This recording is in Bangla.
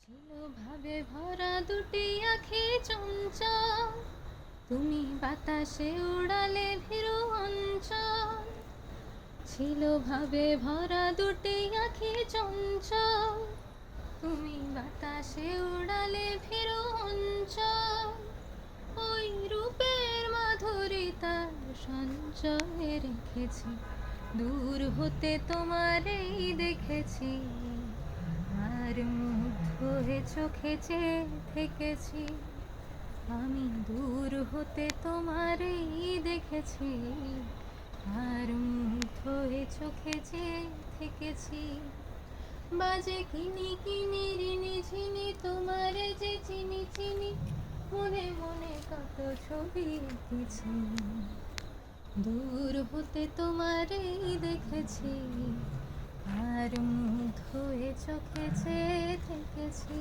ছিল ভাবে ভরা দুটি আঁখি চঞ্চল, তুমি বাতাসে উড়ালে ভীরু অঞ্চল। ছিল ভাবে ভরা দুটি আঁখি চঞ্চল, তুমি বাতাসে উড়ালে ভীরু অঞ্চল। ওই রূপের মাধুরিতার সঞ্চয়ে রেখেছি, দূর হতে তোমারেই দেখেছি। আর মুগ্ধ হয়ে চোখে চেয়ে থেকেছি, আমি দূর হতে তোমারেই দেখেছি। আর মুগ্ধ হয়ে চোখে চেয়ে থেকেছি। বাজে কিনি কিনি রিনি ঝিনি, তোমারে যে চিনি চিনি, মনে মনে কত ছবি এঁকেছি। দূর হতে তোমারেই দেখেছি, আর মুগ্ধ হয়ে চোখে চেয়ে থেকেছি।